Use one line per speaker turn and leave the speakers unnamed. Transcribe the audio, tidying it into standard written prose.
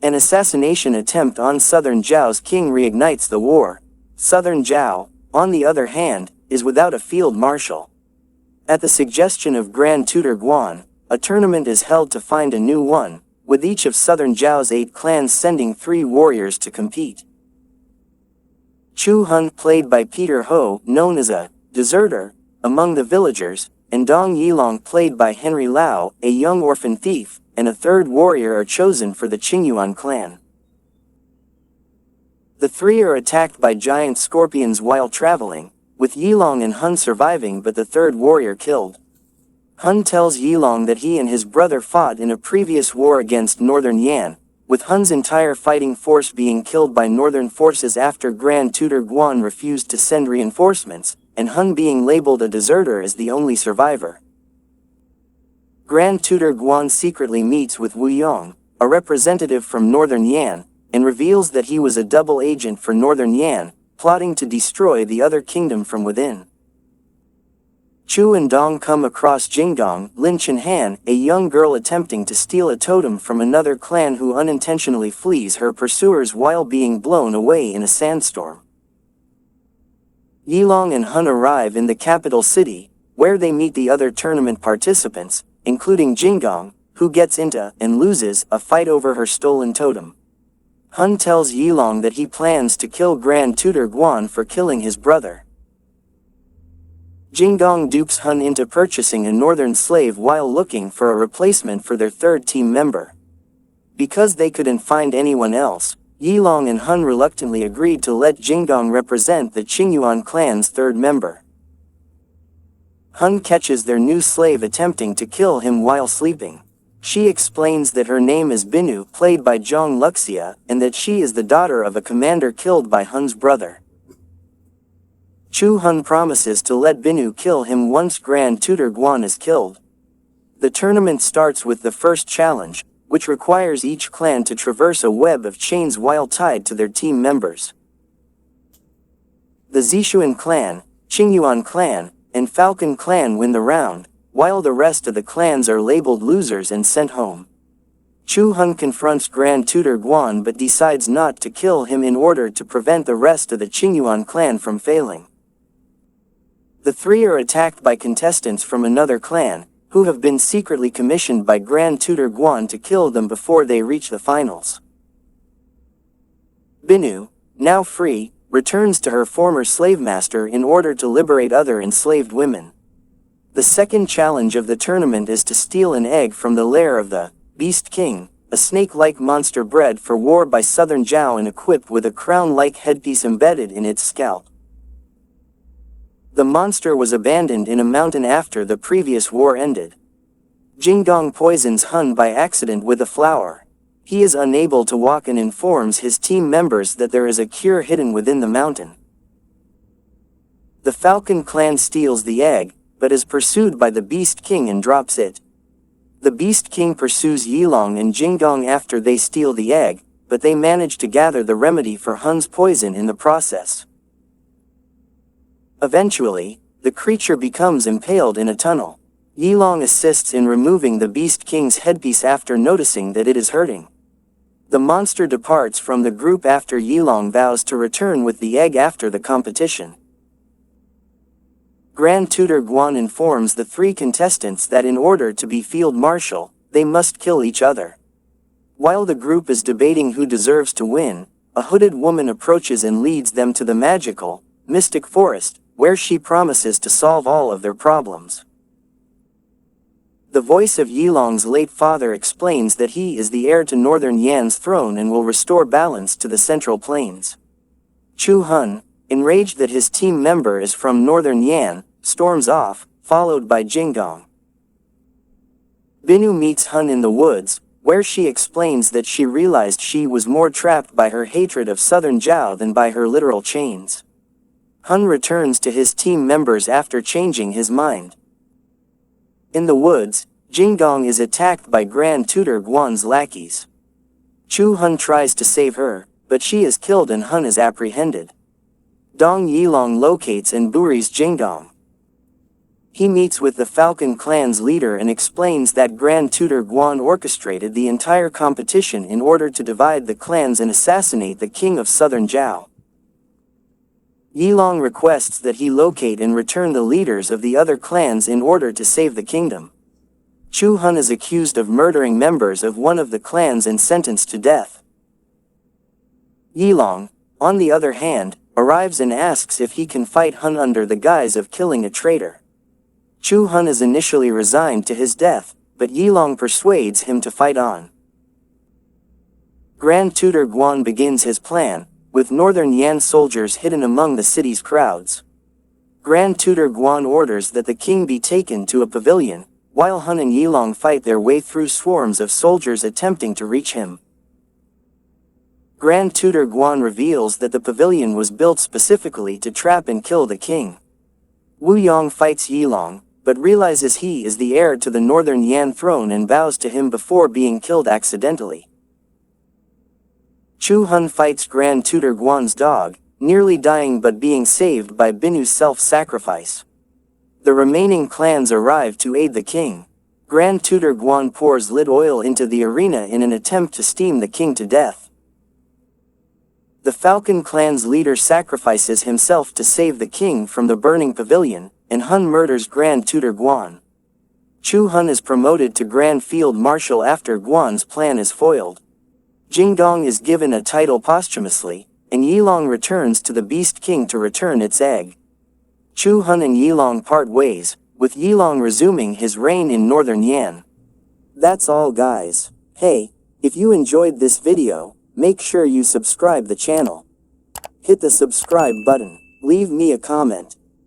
An assassination attempt on Southern Zhao's king reignites the war. Southern Zhao, on the other hand, is without a field marshal. At the suggestion of Grand Tutor Guan, a tournament is held to find a new one, with each of Southern Zhao's 8 clans sending 3 warriors to compete. Chu Hun, played by Peter Ho, known as a deserter among the villagers, and Dong Yilong, played by Henry Lau, a young orphan thief, and a 3rd warrior are chosen for the Qingyuan clan. The 3 are attacked by giant scorpions while traveling, with Yilong and Hun surviving but the 3rd warrior killed. Hun tells Yilong that he and his brother fought in a previous war against Northern Yan, with Hun's entire fighting force being killed by Northern forces after Grand Tutor Guan refused to send reinforcements, and Hun being labeled a deserter as the only survivor. Grand Tutor Guan secretly meets with Wu Yong, a representative from Northern Yan, and reveals that he was a double agent for Northern Yan, plotting to destroy the other kingdom from within. Chu and Dong come across Jinggang, Lin Chenhan, a young girl attempting to steal a totem from another clan who unintentionally flees her pursuers while being blown away in a sandstorm. Yilong and Hun arrive in the capital city, where they meet the other tournament participants, including Jinggang, who gets into and loses a fight over her stolen totem. Hun tells Yilong that he plans to kill Grand Tutor Guan for killing his brother. Jinggang dupes Hun into purchasing a northern slave while looking for a replacement for their 3rd team member. Because they couldn't find anyone else, Yilong and Hun reluctantly agreed to let Jinggang represent the Qingyuan clan's 3rd member. Hun catches their new slave attempting to kill him while sleeping. She explains that her name is Binu, played by Jiang Luxia, and that she is the daughter of a commander killed by Hun's brother. Chu Hun promises to let Binu kill him once Grand Tutor Guan is killed. The tournament starts with the first challenge, which requires each clan to traverse a web of chains while tied to their team members. The Zishuan clan, Qingyuan clan, and Falcon clan win the round, while the rest of the clans are labeled losers and sent home. Chu Hun confronts Grand Tutor Guan but decides not to kill him in order to prevent the rest of the Qingyuan clan from failing. The 3 are attacked by contestants from another clan, who have been secretly commissioned by Grand Tutor Guan to kill them before they reach the finals. Binu, now free, returns to her former slave master in order to liberate other enslaved women. The second challenge of the tournament is to steal an egg from the lair of the Beast King, a snake-like monster bred for war by Southern Zhao and equipped with a crown-like headpiece embedded in its scalp. The monster was abandoned in a mountain after the previous war ended. Jinggang poisons Hun by accident with a flower. He is unable to walk and informs his team members that there is a cure hidden within the mountain. The Falcon clan steals the egg, but is pursued by the Beast King and drops it. The Beast King pursues Yilong and Jinggang after they steal the egg, but they manage to gather the remedy for Hun's poison in the process. Eventually, the creature becomes impaled in a tunnel. Yilong assists in removing the Beast King's headpiece after noticing that it is hurting. The monster departs from the group after Yilong vows to return with the egg after the competition. Grand Tutor Guan informs the 3 contestants that in order to be field marshal, they must kill each other. While the group is debating who deserves to win, a hooded woman approaches and leads them to the magical, mystic forest, where she promises to solve all of their problems. The voice of Yilong's late father explains that he is the heir to Northern Yan's throne and will restore balance to the Central Plains. Chu Hun, enraged that his team member is from Northern Yan, storms off, followed by Jinggang. Binu meets Hun in the woods, where she explains that she realized she was more trapped by her hatred of Southern Zhao than by her literal chains. Hun returns to his team members after changing his mind. In the woods, Jinggang is attacked by Grand Tutor Guan's lackeys. Chu Hun tries to save her, but she is killed and Hun is apprehended. Dong Yilong locates and buries Jinggang. He meets with the Falcon clan's leader and explains that Grand Tutor Guan orchestrated the entire competition in order to divide the clans and assassinate the king of southern Zhao. Yilong requests that he locate and return the leaders of the other clans in order to save the kingdom. Chu Hun is accused of murdering members of one of the clans and sentenced to death. Yilong, on the other hand, arrives and asks if he can fight Hun under the guise of killing a traitor. Chu Hun is initially resigned to his death, but Yilong persuades him to fight on. Grand Tutor Guan begins his plan, with northern Yan soldiers hidden among the city's crowds. Grand Tutor Guan orders that the king be taken to a pavilion, while Hun and Yilong fight their way through swarms of soldiers attempting to reach him. Grand Tutor Guan reveals that the pavilion was built specifically to trap and kill the king. Wu Yong fights Yilong, but realizes he is the heir to the northern Yan throne and bows to him before being killed accidentally. Chu Hun fights Grand Tutor Guan's dog, nearly dying but being saved by Binu's self-sacrifice. The remaining clans arrive to aid the king. Grand Tutor Guan pours lit oil into the arena in an attempt to steam the king to death. The Falcon clan's leader sacrifices himself to save the king from the burning pavilion, and Hun murders Grand Tutor Guan. Chu Hun is promoted to Grand Field Marshal after Guan's plan is foiled. Jinggang is given a title posthumously, and Yilong returns to the Beast King to return its egg. Chu Hun and Yilong part ways, with Yilong resuming his reign in northern Yan. That's all guys. Hey, if you enjoyed this video, make sure you subscribe the channel. Hit the subscribe button, leave me a comment,